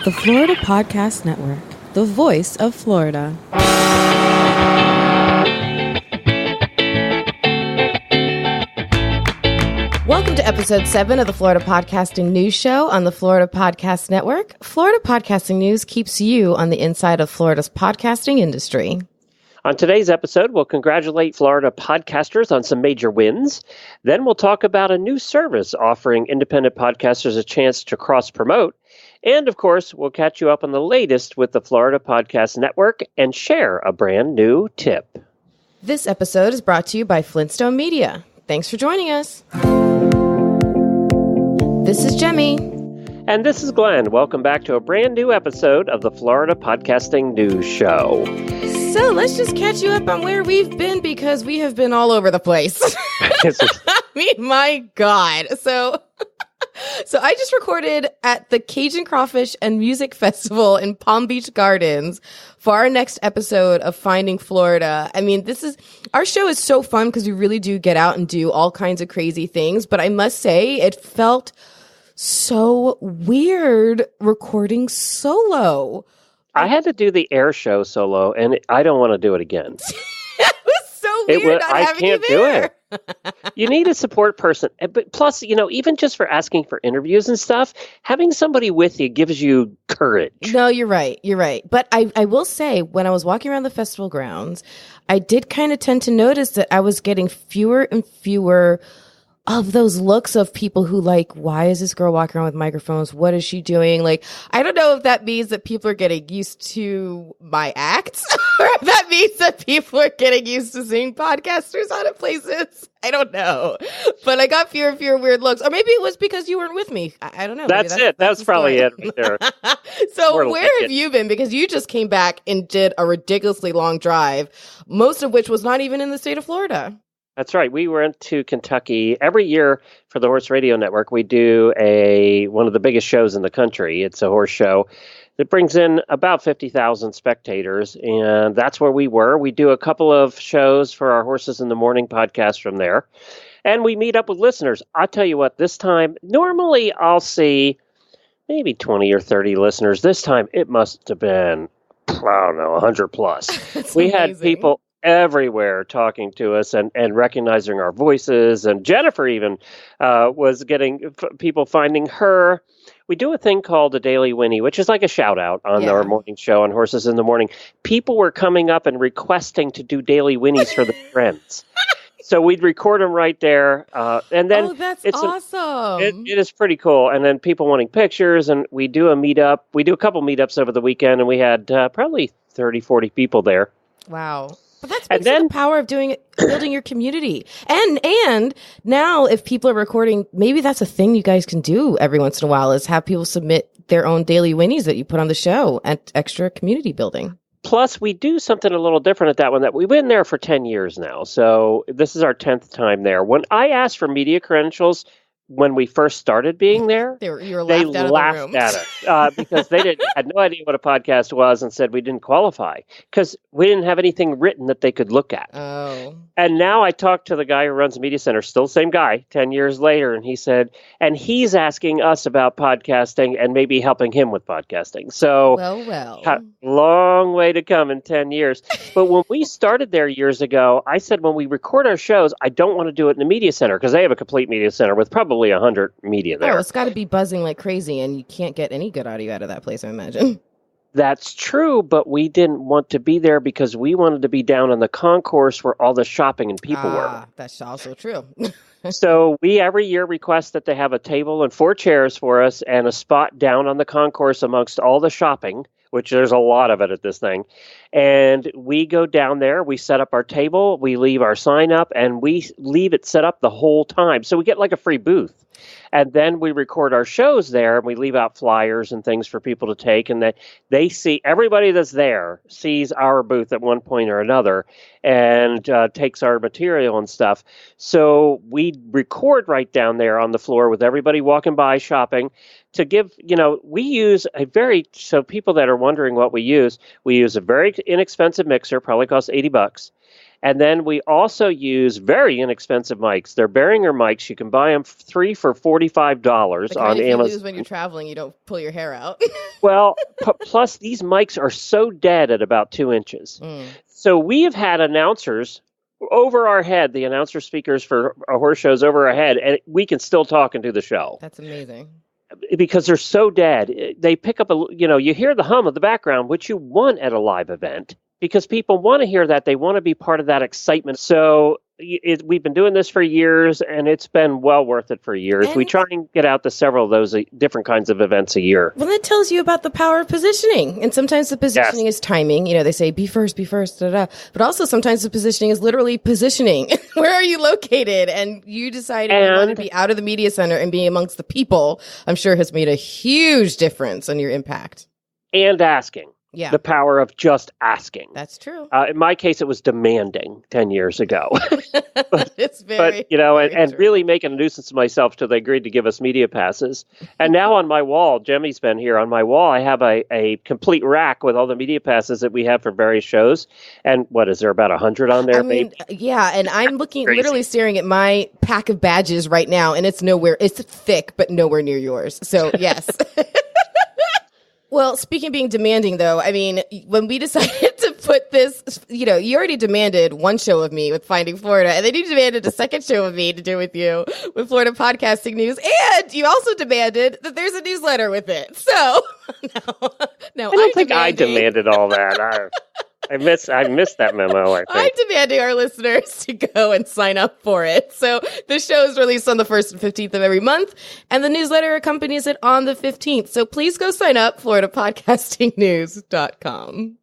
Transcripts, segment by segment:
The Florida Podcast Network, the voice of Florida. Welcome to episode 7 of the Florida Podcasting News Show on the Florida Podcast Network. Florida Podcasting News keeps you on the inside of Florida's podcasting industry. On today's episode, we'll congratulate Florida podcasters on some major wins. Then we'll talk about a new service offering independent podcasters a chance to cross-promote. And, of course, we'll catch you up on the latest with the Florida Podcast Network and share a brand new tip. This episode is brought to you by Flintstone Media. Thanks for joining us. This is Jemmy. And this is Glenn. Welcome back to a brand new episode of the Florida Podcasting News Show. So let's just catch you up on where we've been because we have been all over the place. I mean, my God. So I just recorded at the Cajun Crawfish and Music Festival in Palm Beach Gardens for our next episode of Finding Florida. I mean, our show is so fun because we really do get out and do all kinds of crazy things. But I must say, it felt so weird recording solo. I had to do the air show solo, and I don't want to do it again. It was so weird not having you there. Do it. You need a support person. But plus, even just for asking for interviews and stuff, having somebody with you gives you courage. No, you're right. You're right. But I will say, when I was walking around the festival grounds, I did kind of tend to notice that I was getting fewer and fewer of those looks of people who why is this girl walking around with microphones? What is she doing? I don't know if that means that people are getting used to my act or if that means that people are getting used to seeing podcasters out of places. I don't know. But I got fewer and fewer weird looks. Or maybe it was because you weren't with me. I don't know. That's it. That's probably it right there. So where have you been? Because you just came back and did a ridiculously long drive, most of which was not even in the state of Florida. That's right. We went to Kentucky. Every year for the Horse Radio Network, we do one of the biggest shows in the country. It's a horse show that brings in about 50,000 spectators, and that's where we were. We do a couple of shows for our Horses in the Morning podcast from there, and we meet up with listeners. I'll tell you what, this time, normally I'll see maybe 20 or 30 listeners. This time it must have been, I don't know, 100 plus. We had people everywhere talking to us and recognizing our voices. And Jennifer even was getting people finding her. We do a thing called a Daily Winnie, which is like a shout out on our morning show on Horses in the Morning. People were coming up and requesting to do Daily Winnies for the friends. So we'd record them right there. And then that's awesome. It is pretty cool. And then people wanting pictures, and we do a meetup. We do a couple meetups over the weekend, and we had probably 30, 40 people there. Wow. But that's the power of building your community. And now if people are recording, maybe that's a thing you guys can do every once in a while is have people submit their own daily winnies that you put on the show and extra community building. Plus, we do something a little different at that one that we've been there for 10 years now. So this is our 10th time there. When I asked for media credentials, when we first started being there, they laughed at us because they had no idea what a podcast was and said we didn't qualify because we didn't have anything written that they could look at. Oh. And now I talked to the guy who runs the media center, still the same guy, 10 years later, and he said, and he's asking us about podcasting and maybe helping him with podcasting. So, long way to come in 10 years. But when we started there years ago, I said when we record our shows, I don't want to do it in the media center because they have a complete media center with probably 100 media there. Oh, it's got to be buzzing like crazy, and you can't get any good audio out of that place, I imagine. That's true, but we didn't want to be there because we wanted to be down on the concourse where all the shopping and people were. That's also true. So we every year request that they have a table and 4 chairs for us and a spot down on the concourse amongst all the shopping, which there's a lot of it at this thing. And we go down there, we set up our table, we leave our sign up, and we leave it set up the whole time. So we get like a free booth. And then we record our shows there, and we leave out flyers and things for people to take. And that they see, everybody that's there sees our booth at one point or another and takes our material and stuff. So we record right down there on the floor with everybody walking by shopping to give, we use so people that are wondering what we use a very inexpensive mixer, probably costs $80. And then we also use very inexpensive mics. They're Behringer mics. You can buy them 3 for $45 on Amazon. Amazon. You lose when you're traveling, you don't pull your hair out. Well, plus these mics are so dead at about 2 inches. So we have had announcers over our head, the announcer speakers for our horse shows over our head, and we can still talk and do the show. That's amazing. Because they're so dead. They pick up, you hear the hum of the background, which you want at a live event, because people want to hear that. They want to be part of that excitement. So we've been doing this for years, and it's been well worth it for years. We try and get out to several of those different kinds of events a year. Well, that tells you about the power of positioning. And sometimes the positioning is timing. They say, be first, da-da. But also sometimes the positioning is literally positioning. Where are you located? And you deciding you want to be out of the media center and be amongst the people, I'm sure has made a huge difference on your impact. And asking. Yeah. The power of just asking. That's true. In my case, it was demanding 10 years ago. It's very, and really making a nuisance of myself till they agreed to give us media passes. And now on my wall, Jemmy's been here, on my wall, I have a complete rack with all the media passes that we have for various shows. And what is there, about 100 on there? Maybe? Yeah, and I'm literally staring at my pack of badges right now, and it's thick, but nowhere near yours. So, yes. Well, speaking of being demanding, though, I mean, when we decided to put this, you already demanded one show of me with Finding Florida, and then you demanded a second show of me to do with you with Florida Podcasting News, and you also demanded that there's a newsletter with it. So, no, I don't think I demanded all that. I missed that memo, I think. I'm demanding our listeners to go and sign up for it. So the show is released on the 1st and 15th of every month, and the newsletter accompanies it on the 15th. So please go sign up, FloridaPodcastingNews.com.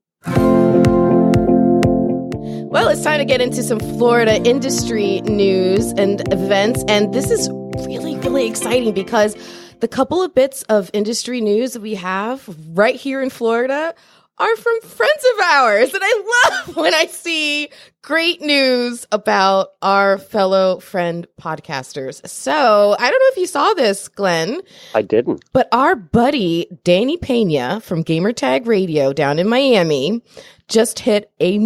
Well, it's time to get into some Florida industry news and events, and this is really, really exciting because the couple of bits of industry news that we have right here in Florida are from friends of ours. And I love when I see great news about our fellow friend podcasters. So I don't know if you saw this, Glenn. I didn't. But our buddy, Danny Pena from Gamertag Radio down in Miami, just hit a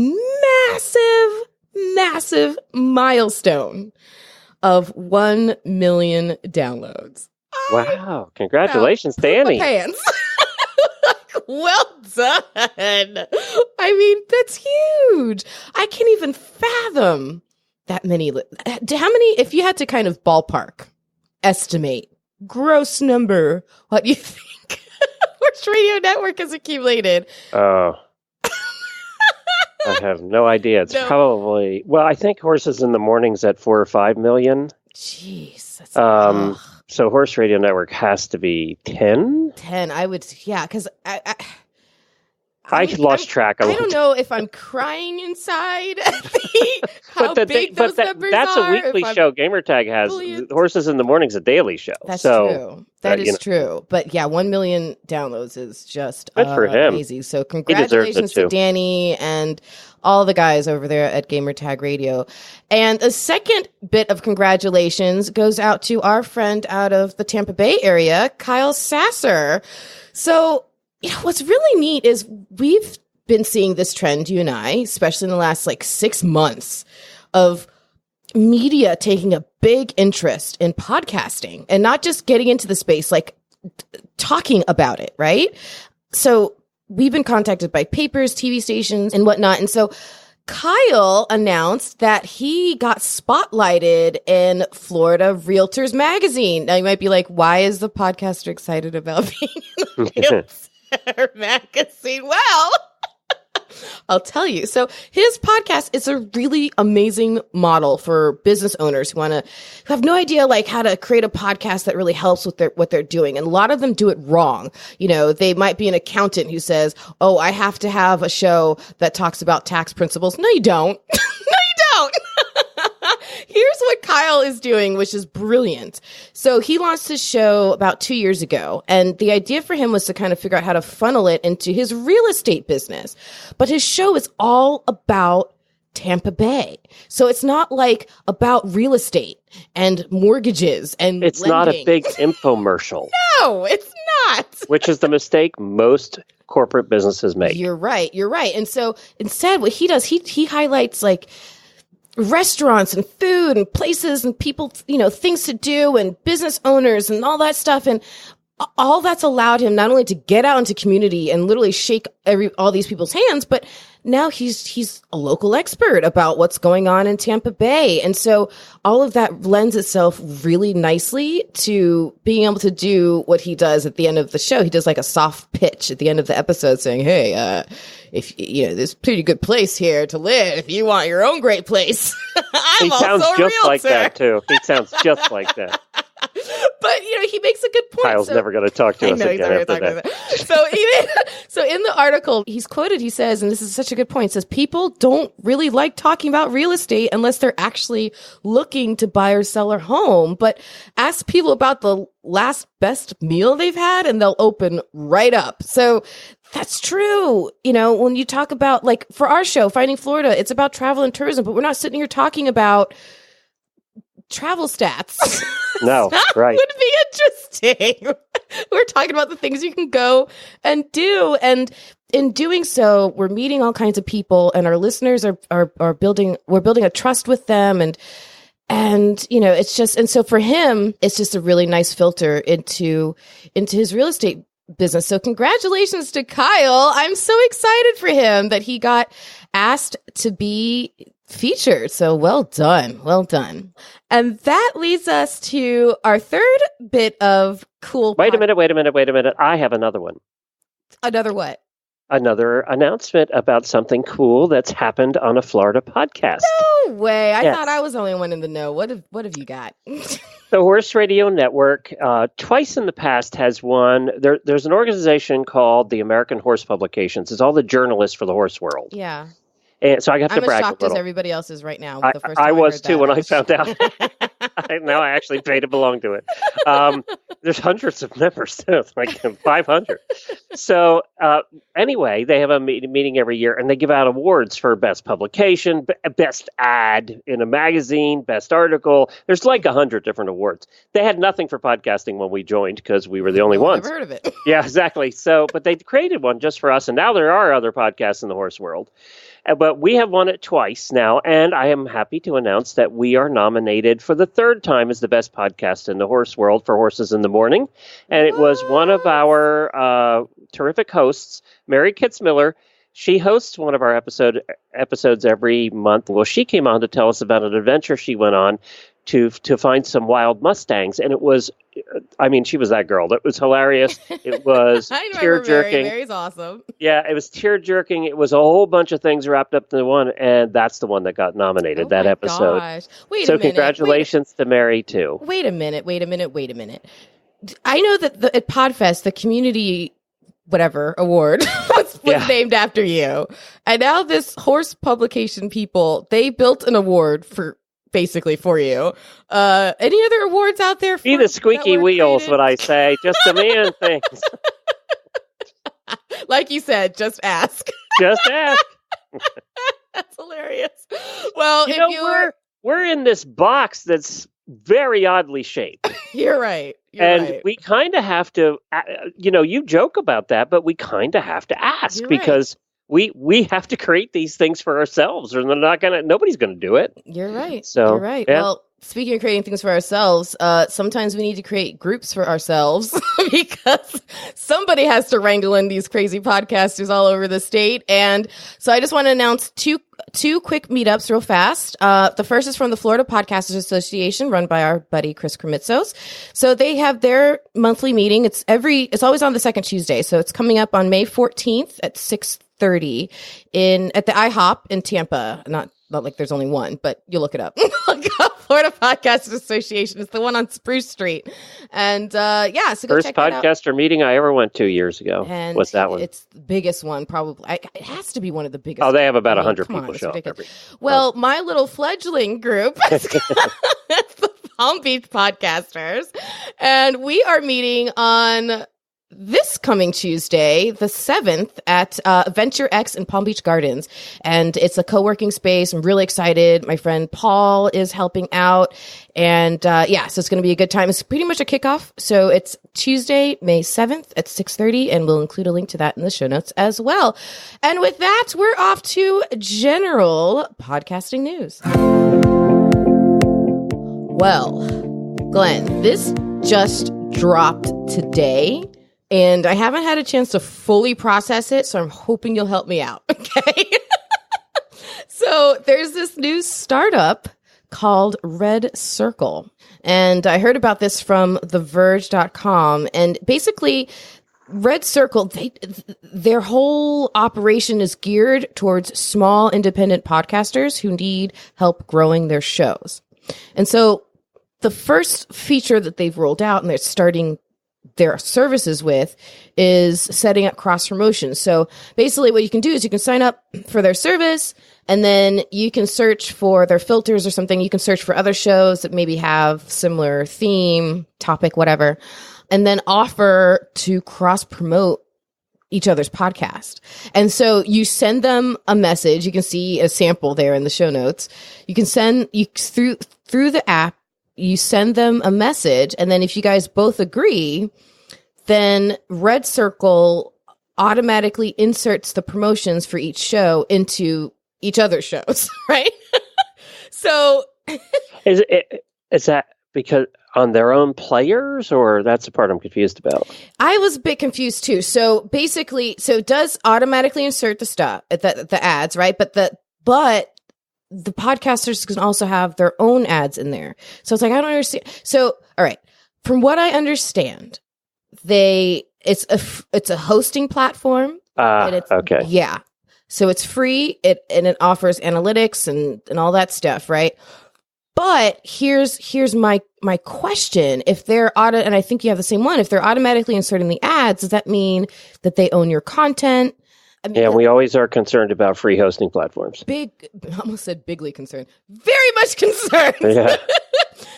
massive milestone of 1 million downloads. Wow. Congratulations, Danny. Hands. Well done. I mean, that's huge. I can't even fathom that many. How many, if you had to kind of ballpark, estimate, gross number, what do you think Horse Radio Network has accumulated? Oh. I have no idea. It's probably, I think Horses in the Morning's at 4 or 5 million. Jeez. That's so Horse Radio Network has to be 10? 10, I would, yeah, because I lost track a little. little. I don't know if I'm crying inside at how big those numbers that's are. That's a weekly show. Gamertag has Horses in the Morning's a daily show. That's true. That is true. But yeah, 1 million downloads is just good for him. Amazing. So congratulations to Danny and all the guys over there at Gamertag Radio. And a second bit of congratulations goes out to our friend out of the Tampa Bay area, Kyle Sasser. So what's really neat is we've been seeing this trend, you and I, especially in the last 6 months, of media taking a big interest in podcasting and not just getting into the space, talking about it, right? So we've been contacted by papers, TV stations, and whatnot. And so Kyle announced that he got spotlighted in Florida Realtors Magazine. Now you might be like, why is the podcaster excited about being in the Realtors Magazine? Well, I'll tell you. So his podcast is a really amazing model for business owners who have no idea how to create a podcast that really helps with what they're doing. And a lot of them do it wrong. They might be an accountant who says, "Oh, I have to have a show that talks about tax principles." No, you don't. No, you don't. Here's what Kyle is doing, which is brilliant. So he launched his show about 2 years ago, and the idea for him was to kind of figure out how to funnel it into his real estate business. But his show is all about Tampa Bay. So it's not about real estate and mortgages and it's lending. Not a big infomercial. No, it's not. Which is the mistake most corporate businesses make. You're right. And so instead what he does, he highlights restaurants and food and places and people, things to do and business owners and all that stuff. And all that's allowed him not only to get out into community and literally shake all these people's hands, but now he's a local expert about what's going on in Tampa Bay. And so all of that lends itself really nicely to being able to do what he does at the end of the show. He does like a soft pitch at the end of the episode saying, hey, if there's a pretty good place here to live if you want your own great place. He sounds just like that too. He sounds just like that. But he makes a good point. Kyle's never going to talk to us again after that. So in the article, he's quoted. He says, and this is such a good point. He says people don't really like talking about real estate unless they're actually looking to buy or sell their home. But ask people about the last best meal they've had, and they'll open right up. So that's true. When you talk about, like, for our show, Finding Florida, it's about travel and tourism, but we're not sitting here talking about travel stats. No, right. Would be interesting. We're talking about the things you can go and do. And in doing so, we're meeting all kinds of people, and our listeners are building a trust with them. And it's just, and so for him, it's just a really nice filter into his real estate business. So congratulations to Kyle. I'm so excited for him that he got asked to be featured. So well done. Well done. And that leads us to our third bit of cool. Wait a minute. I have another one. Another what? Another announcement about something cool that's happened on a Florida podcast. No way. I thought I was the only one in the know. What have you got? The Horse Radio Network, twice in the past, has won. There's an organization called the American Horse Publications. It's all the journalists for the horse world. Yeah. And so I got to brag a little. I'm as shocked as everybody else is right now. I was too when I found out. Now I actually pay to belong to it. There's hundreds of members too. It's like 500. So anyway, they have a meeting every year, and they give out awards for best publication, best ad in a magazine, best article. There's like 100 different awards. They had nothing for podcasting when we joined because we were the only ones. Never heard of it. Yeah, exactly. So, but they created one just for us, and now there are other podcasts in the horse world. But we have won it twice now, and I am happy to announce that we are nominated for the third time as the best podcast in the horse world for Horses in the Morning. And it was one of our terrific hosts, Mary Kitzmiller. She hosts one of our episodes every month. Well, she came on to tell us about an adventure she went on to find some wild Mustangs. And it was, she was that girl. It was hilarious. It was tear-jerking. Mary's awesome. Yeah, it was tear-jerking. It was a whole bunch of things wrapped up into one, and that's the one that got nominated, that episode. Gosh. Wait a minute. Congratulations to Mary, too. Wait a minute. I know that at Podfest, the community award was named after you. And now this horse publication people, they built an award for you. Any other awards out there? Be the squeaky wheels, what I say. Just a man things. Like you said, just ask. Just ask. That's hilarious. Well, we're in this box that's very oddly shaped. You're right. We kind of have to, you joke about that, but we kind of have to ask because we have to create these things for ourselves, or nobody's gonna do it. You're right. So, you're right. Yeah. Well, speaking of creating things for ourselves, sometimes we need to create groups for ourselves because somebody has to wrangle in these crazy podcasters all over the state. And so I just want to announce two quick meetups real fast. The first is from the Florida Podcasters Association, run by our buddy Chris Kremitzos. So they have their monthly meeting. It's always on the second Tuesday. So it's coming up on May 14th at 6:30 at the IHOP in Tampa. Not like there's only one, but you look it up. Florida Podcasters Association is the one on Spruce Street. And so go first check that out. podcaster meeting I ever went to years ago. And what's that one? It's the biggest one, probably. It has to be one of the biggest. Oh, they have about 100 people show up. Well, my little fledgling group, it's the Palm Beach Podcasters, and we are meeting on this coming Tuesday, the 7th, at Venture X in Palm Beach Gardens. And it's a co-working space. I'm really excited. My friend Paul is helping out. And so it's going to be a good time. It's pretty much a kickoff. So it's Tuesday, May 7th at 6:30, and we'll include a link to that in the show notes as well. And with that, we're off to general podcasting news. Well, Glenn, this just dropped today. And I haven't had a chance to fully process it, so I'm hoping you'll help me out, okay? So there's this new startup called RedCircle. And I heard about this from TheVerge.com. And basically, RedCircle, their whole operation is geared towards small independent podcasters who need help growing their shows. And so the first feature that they've rolled out, and they're starting their services with, is setting up cross promotion. So basically what you can do is you can sign up for their service, and then you can search for their filters or something. You can search for other shows that maybe have similar theme, topic, whatever, and then offer to cross promote each other's podcast. And so you send them a message. You can see a sample there in the show notes. You can send through the app. You send them a message, and then if you guys both agree, then RedCircle automatically inserts the promotions for each show into each other's shows, right? So is that because on their own players, or that's the part I'm confused about? I was a bit confused too. So basically, it does automatically insert the stuff, the ads, right? But the podcasters can also have their own ads in there. So it's like, I don't understand. So, all right. From what I understand, it's a hosting platform. Okay. Yeah. So it's free. It offers analytics and all that stuff, right? But here's my question. If they're and I think you have the same one, if they're automatically inserting the ads, does that mean that they own your content? I mean, yeah, we always are concerned about free hosting platforms. I almost said bigly concerned. Very much concerned. Yeah.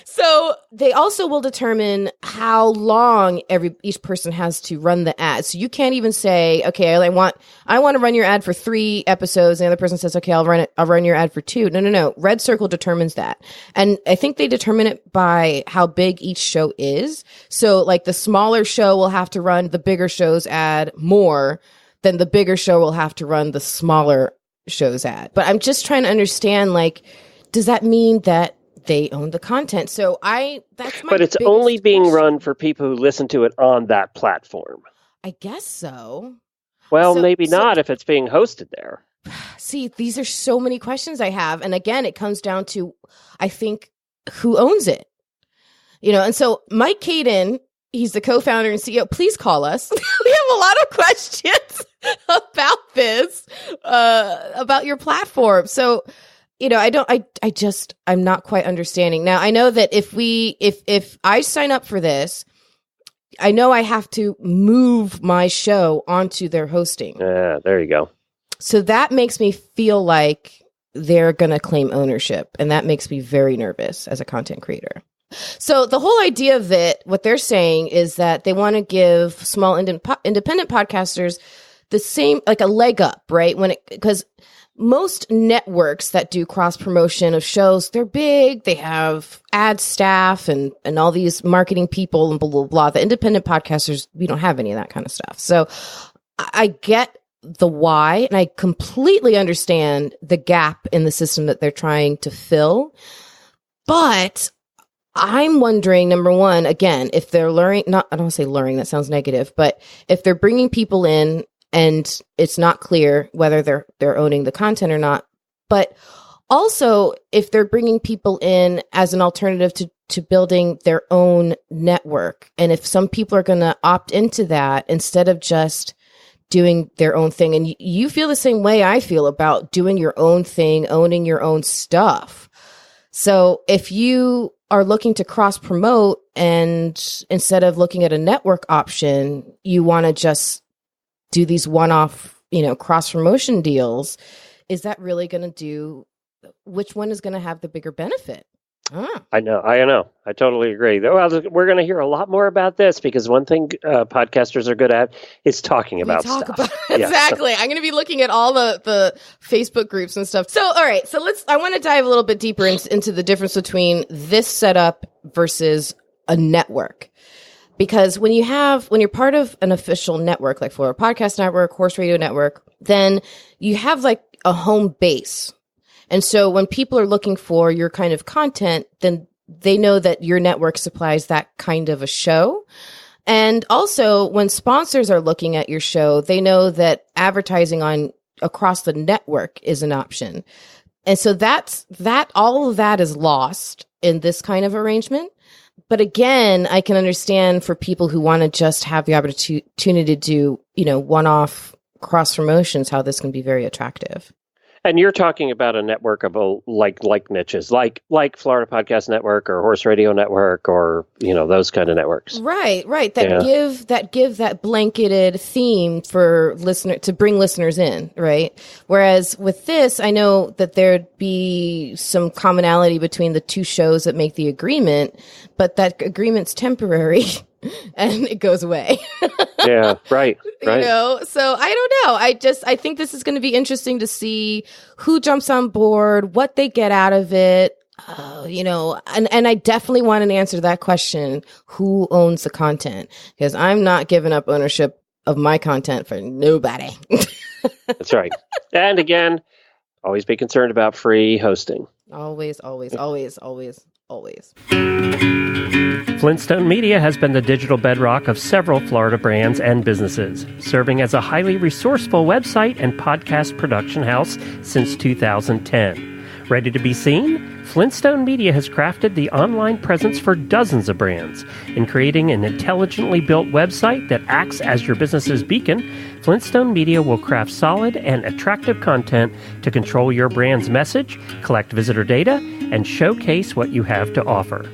So they also will determine how long each person has to run the ad. So you can't even say, okay, I want to run your ad for 3 episodes, and the other person says, okay, I'll run your ad for 2. No. RedCircle determines that. And I think they determine it by how big each show is. So like the smaller show will have to run the bigger show's ad more, then the bigger show will have to run the smaller show's ad. But I'm just trying to understand, like, does that mean that they own the content? So that's my But it's only being run for people who listen to it on that platform. I guess so. Well, maybe not if it's being hosted there. See, these are so many questions I have. And again, it comes down to, I think, who owns it? And so Mike Caden, he's the co-founder and CEO. Please call us. We have a lot of questions about this, about your platform. So, I'm not quite understanding. Now, I know that if I sign up for this, I know I have to move my show onto their hosting. Yeah, there you go. So that makes me feel like they're going to claim ownership. And that makes me very nervous as a content creator. So the whole idea of it, what they're saying is that they want to give small independent podcasters the same, like a leg up, right? Because most networks that do cross promotion of shows, they're big. They have ad staff and all these marketing people and blah, blah, blah. The independent podcasters, we don't have any of that kind of stuff. So I get the why, and I completely understand the gap in the system that they're trying to fill. But I'm wondering, number one, again, if they're I don't want to say luring, that sounds negative, but if they're bringing people in and it's not clear whether they're owning the content or not, but also if they're bringing people in as an alternative to building their own network. And if some people are going to opt into that instead of just doing their own thing, and you feel the same way I feel about doing your own thing, owning your own stuff. So if you are looking to cross promote, and instead of looking at a network option, you want to just do these one-off, cross promotion deals, is that really going to which one is going to have the bigger benefit? I know. I totally agree. Well, we're going to hear a lot more about this because one thing podcasters are good at is talking about stuff. Exactly. Yeah. I'm going to be looking at all the Facebook groups and stuff. So, all right. So I want to dive a little bit deeper into the difference between this setup versus a network. Because when you're part of an official network, like Florida Podcast Network, Horse Radio Network, then you have like a home base. And so when people are looking for your kind of content, then they know that your network supplies that kind of a show. And also when sponsors are looking at your show, they know that advertising across the network is an option. And so all of that is lost in this kind of arrangement. But again, I can understand for people who want to just have the opportunity to do, one-off cross promotions, how this can be very attractive. And you're talking about a network of like niches, like Florida Podcast Network or Horse Radio Network or, those kind of networks. Right. That give that blanketed theme for to bring listeners in, right? Whereas with this, I know that there'd be some commonality between the two shows that make the agreement, but that agreement's temporary. And it goes away. Yeah, right. So I don't know. I think this is going to be interesting to see who jumps on board, what they get out of it. And I definitely want an answer to that question. Who owns the content? Because I'm not giving up ownership of my content for nobody. That's right. And again, always be concerned about free hosting. Always. Flintstone Media has been the digital bedrock of several Florida brands and businesses, serving as a highly resourceful website and podcast production house since 2010. Ready to be seen? Flintstone Media has crafted the online presence for dozens of brands. In creating an intelligently built website that acts as your business's beacon, Flintstone Media will craft solid and attractive content to control your brand's message, collect visitor data, and showcase what you have to offer.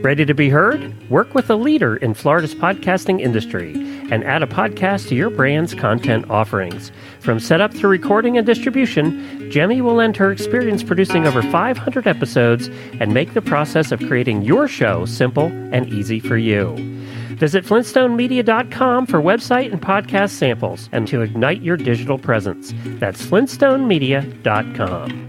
Ready to be heard? Work with a leader in Florida's podcasting industry and add a podcast to your brand's content offerings. From setup to recording and distribution, Jemmy will lend her experience producing over 500 episodes and make the process of creating your show simple and easy for you. Visit flintstonemedia.com for website and podcast samples and to ignite your digital presence. That's flintstonemedia.com.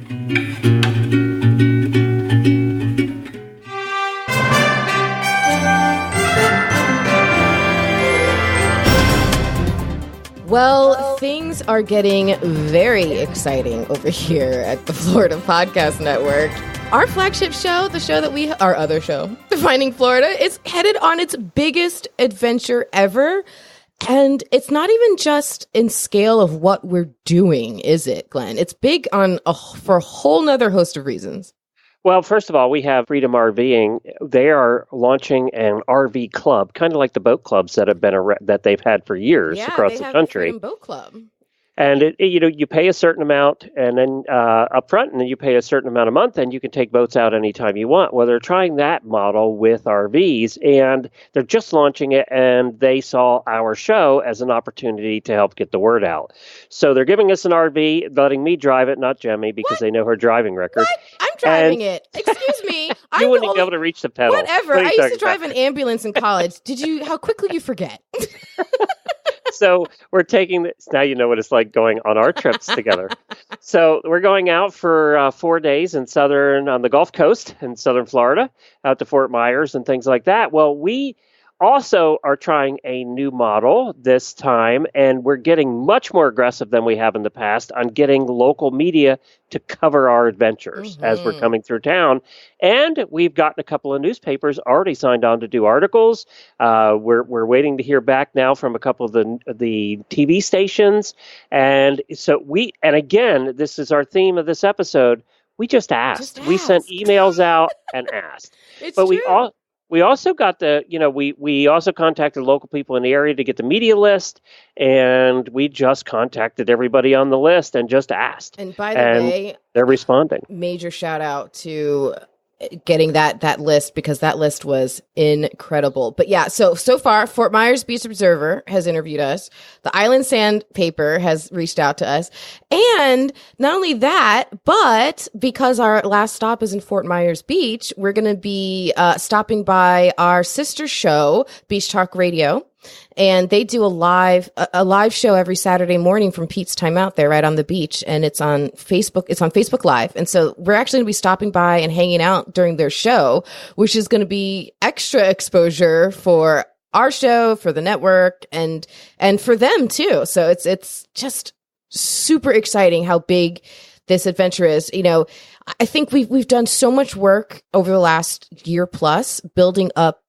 Well, things are getting very exciting over here at the Florida Podcast Network. Our flagship show, the show that our other show, Defining Florida, is headed on its biggest adventure ever. And it's not even just in scale of what we're doing, is it, Glenn? It's big for a whole nother host of reasons. Well, first of all, we have Freedom RVing. They are launching an RV club, kind of like the boat clubs that have been that they've had for years across the country. Freedom Boat Club. And you pay a certain amount, and then up front, and then you pay a certain amount a month, and you can take boats out anytime you want. Well, they're trying that model with RVs, and they're just launching it, and they saw our show as an opportunity to help get the word out. So they're giving us an RV, letting me drive it, not Jemmy, because they know her driving record. What? I'm driving it. Excuse me. You wouldn't be able to reach the pedal. Whatever. I used to drive an ambulance in college. How quickly you forget? So we're taking this. Now you know what it's like going on our trips together. So we're going out for 4 days on the Gulf Coast in southern Florida, out to Fort Myers and things like that. Well, we also are trying a new model this time, and we're getting much more aggressive than we have in the past on getting local media to cover our adventures as we're coming through town. And we've gotten a couple of newspapers already signed on to do articles. We're waiting to hear back now from a couple of the TV stations. And so and again, this is our theme of this episode. We just asked. We sent emails out and asked. It's true. We also got we also contacted local people in the area to get the media list, and we just contacted everybody on the list and just asked. And by the way, they're responding. Major shout out to getting that list, because that list was incredible. But yeah, so far, Fort Myers Beach Observer has interviewed us. The Island Sandpaper has reached out to us. And not only that, but because our last stop is in Fort Myers Beach, we're going to be stopping by our sister show, Beach Talk Radio. And they do a live show every Saturday morning from Pete's Time Out there right on the beach. And it's on Facebook. It's on Facebook Live. And so we're actually going to be stopping by and hanging out during their show, which is going to be extra exposure for our show, for the network, and for them too. So it's just super exciting how big this adventure is. You know, I think we've done so much work over the last year plus building up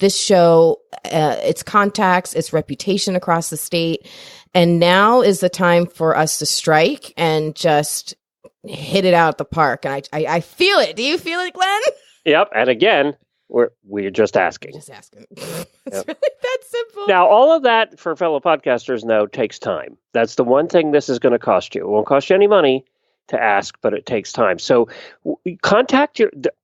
this show, its contacts, its reputation across the state. And now is the time for us to strike and just hit it out at the park. And I feel it. Do you feel it, Glenn? Yep. And again, we're just asking. Just asking. It's really that simple. Now, all of that, for fellow podcasters know, takes time. That's the one thing this is going to cost you. It won't cost you any money to ask, but it takes time. So contact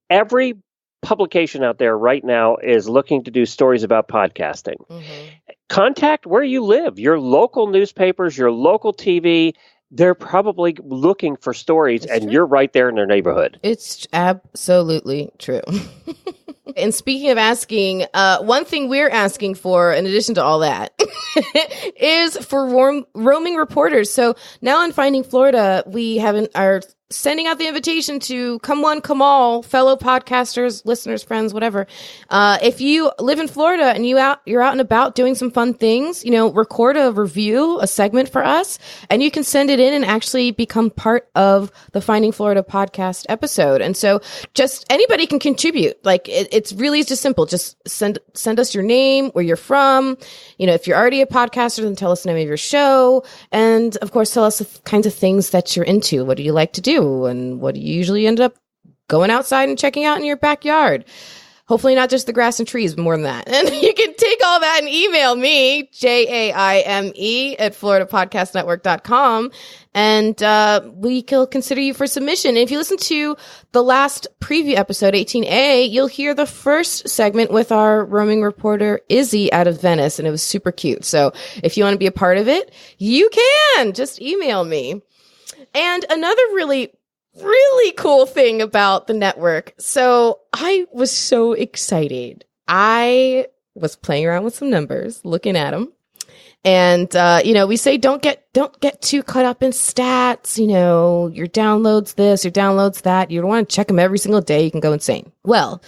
every publication out there right now is looking to do stories about podcasting. Mm-hmm. Contact where you live, your local newspapers, your local TV. They're probably looking for stories, and true. You're right there in their neighborhood. It's absolutely true. And speaking of asking, one thing we're asking for, in addition to all that, is for roaming reporters. So now in Finding Florida, we are sending out the invitation to come one, come all, fellow podcasters, listeners, friends, whatever. If you live in Florida and you're out and about doing some fun things, record a review, a segment for us, and you can send it in and actually become part of the Finding Florida podcast episode. And so just anybody can contribute. Like it's really just simple. Just send us your name, where you're from. If you're already a podcaster, then tell us the name of your show. And of course, tell us the kinds of things that you're into. What do you like to do? And what do you usually end up going outside and checking out in your backyard? Hopefully not just the grass and trees, but more than that. And you can take all that and email me, JAIME @FloridaPodcastNetwork.com. And we will consider you for submission. And if you listen to the last preview episode, 18A, you'll hear the first segment with our roaming reporter, Izzy, out of Venice. And it was super cute. So if you want to be a part of it, you can. Just email me. And another really, really cool thing about the network. So I was so excited. I was playing around with some numbers, looking at them. And, we say, don't get too caught up in stats. Your downloads this, your downloads that. You don't want to check them every single day. You can go insane. Well,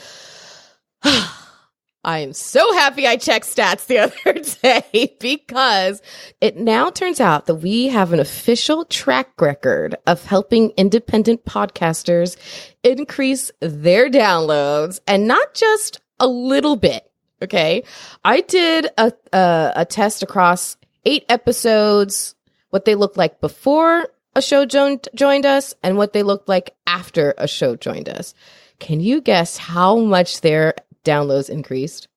I am so happy I checked stats the other day, because it now turns out that we have an official track record of helping independent podcasters increase their downloads, and not just a little bit. Okay. I did a test across 8 episodes, what they looked like before a show joined us and what they looked like after a show joined us. Can you guess how much their downloads increased?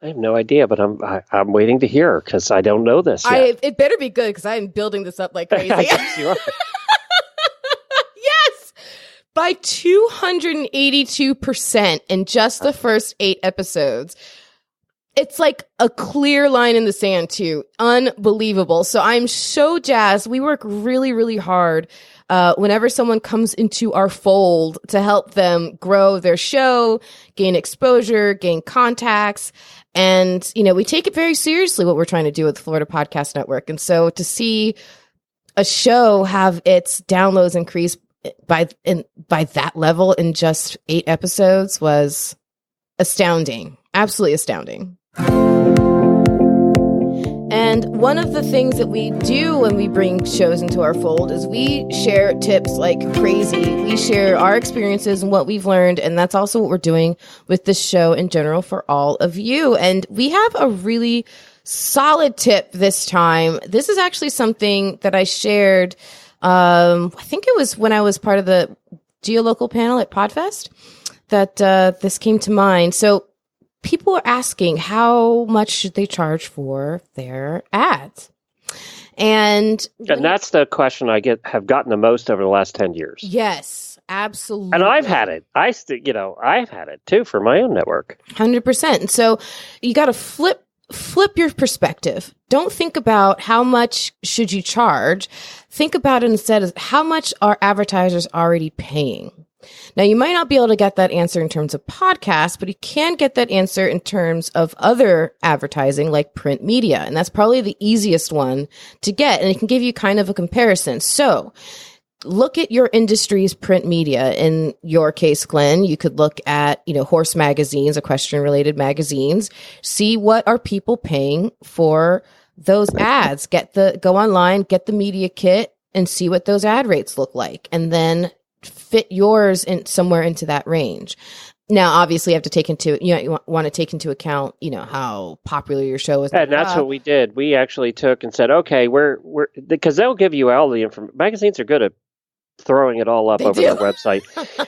I have no idea, but I'm waiting to hear, because I don't know this yet. It better be good, because I'm building this up like crazy. I guess you are. Yes, by 282% in just the first 8 episodes. It's like a clear line in the sand too. Unbelievable. So I'm so jazzed. We work really, really hard whenever someone comes into our fold to help them grow their show, gain exposure, gain contacts. And, we take it very seriously, what we're trying to do with the Florida Podcast Network. And so to see a show have its downloads increase by that level in just 8 episodes was astounding. Absolutely astounding. And one of the things that we do when we bring shows into our fold is we share tips like crazy. We share our experiences and what we've learned. And that's also what we're doing with this show in general for all of you. And we have a really solid tip this time. This is actually something that I shared. I think it was when I was part of the geolocal panel at Podfest that this came to mind. So people are asking, how much should they charge for their ads? And that's the question I have gotten the most over the last 10 years. Yes. Absolutely. And I've had it. I've had it too for my own network. 100%. And so you got to flip your perspective. Don't think about how much should you charge. Think about it instead of how much are advertisers already paying. Now, you might not be able to get that answer in terms of podcasts, but you can get that answer in terms of other advertising like print media. And that's probably the easiest one to get. And it can give you kind of a comparison. So look at your industry's print media. In your case, Glenn, you could look at, horse magazines, equestrian related magazines, see what are people paying for those ads, go online, get the media kit and see what those ad rates look like. And then fit yours in somewhere into that range. Now, obviously, you have to take you want to take into account, how popular your show is. And that's what we did. We actually took and said, okay, we're because they'll give you all the information. Magazines are good at throwing it all up over their website.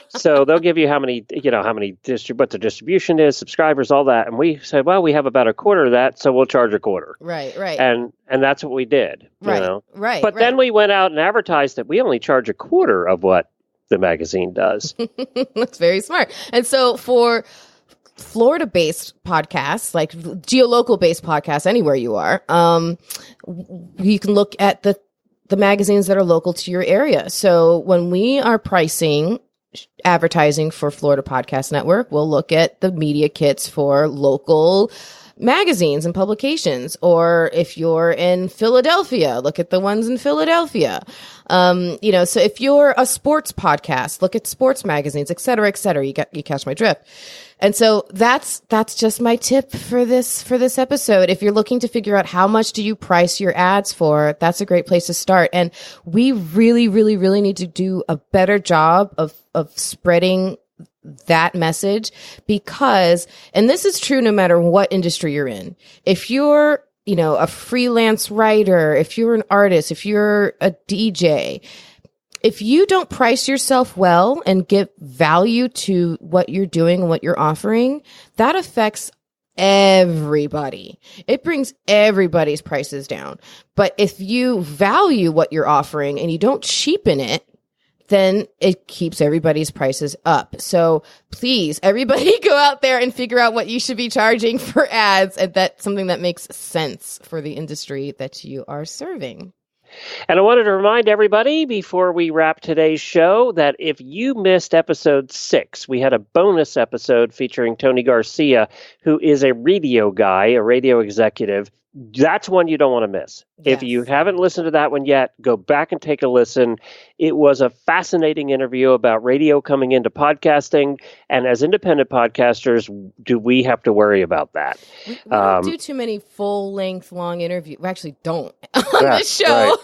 So they'll give you how many what the distribution is, subscribers, all that. And we said, well, we have about a quarter of that, so we'll charge a quarter. Right. And that's what we did. Right. But then we went out and advertised that we only charge a quarter of what the magazine does. That's very smart. And so for Florida-based podcasts, like geolocal-based podcasts, anywhere you are, you can look at the magazines that are local to your area. So when we are pricing advertising for Florida Podcast Network, we'll look at the media kits for local magazines and publications. Or if you're in Philadelphia, look at the ones in Philadelphia. So if you're a sports podcast, look at sports magazines, et cetera, et cetera. You catch my drift. And so that's just my tip for this episode. If you're looking to figure out how much do you price your ads for, that's a great place to start. And we really, really, really need to do a better job of spreading that message because, and this is true no matter what industry you're in. If you're, a freelance writer, if you're an artist, if you're a DJ, if you don't price yourself well and give value to what you're doing and what you're offering, that affects everybody. It brings everybody's prices down. But if you value what you're offering and you don't cheapen it, then it keeps everybody's prices up. So please, everybody go out there and figure out what you should be charging for ads, and that's something that makes sense for the industry that you are serving. And I wanted to remind everybody before we wrap today's show that if you missed episode 6, we had a bonus episode featuring Tony Garcia, who is a radio guy, a radio executive. That's one you don't want to miss. Yes. If you haven't listened to that one yet, go back and take a listen. It was a fascinating interview about radio coming into podcasting. And as independent podcasters, do we have to worry about that? We don't do too many full-length, long interviews. We actually don't on this show. Right.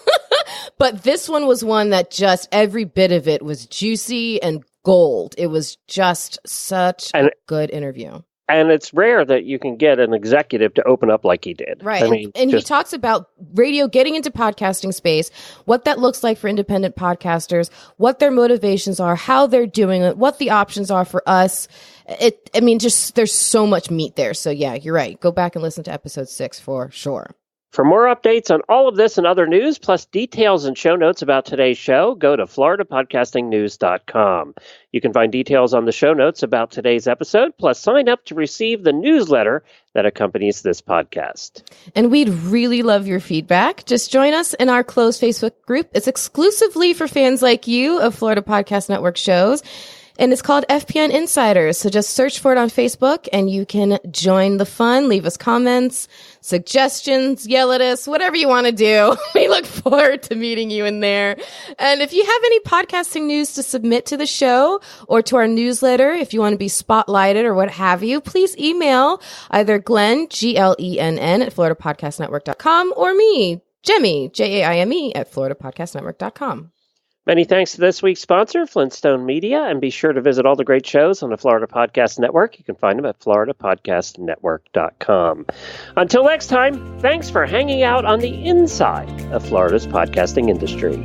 But this one was one that just every bit of it was juicy and gold. It was just such a good interview. And it's rare that you can get an executive to open up like he did. Right. And he talks about radio getting into podcasting space, what that looks like for independent podcasters, what their motivations are, how they're doing it, what the options are for us. There's so much meat there. So yeah, you're right. Go back and listen to episode 6 for sure. For more updates on all of this and other news, plus details and show notes about today's show, go to floridapodcastingnews.com. You can find details on the show notes about today's episode, plus sign up to receive the newsletter that accompanies this podcast. And we'd really love your feedback. Just join us in our closed Facebook group. It's exclusively for fans like you of Florida Podcast Network shows. And it's called FPN Insiders. So just search for it on Facebook and you can join the fun, leave us comments, suggestions, yell at us, whatever you want to do. We look forward to meeting you in there. And if you have any podcasting news to submit to the show or to our newsletter, if you want to be spotlighted or what have you, please email either Glenn, GLENN at floridapodcastnetwork.com or me, Jemmy, JAIME at floridapodcastnetwork.com. Many thanks to this week's sponsor, Flintstone Media, and be sure to visit all the great shows on the Florida Podcast Network. You can find them at floridapodcastnetwork.com. Until next time, thanks for hanging out on the inside of Florida's podcasting industry.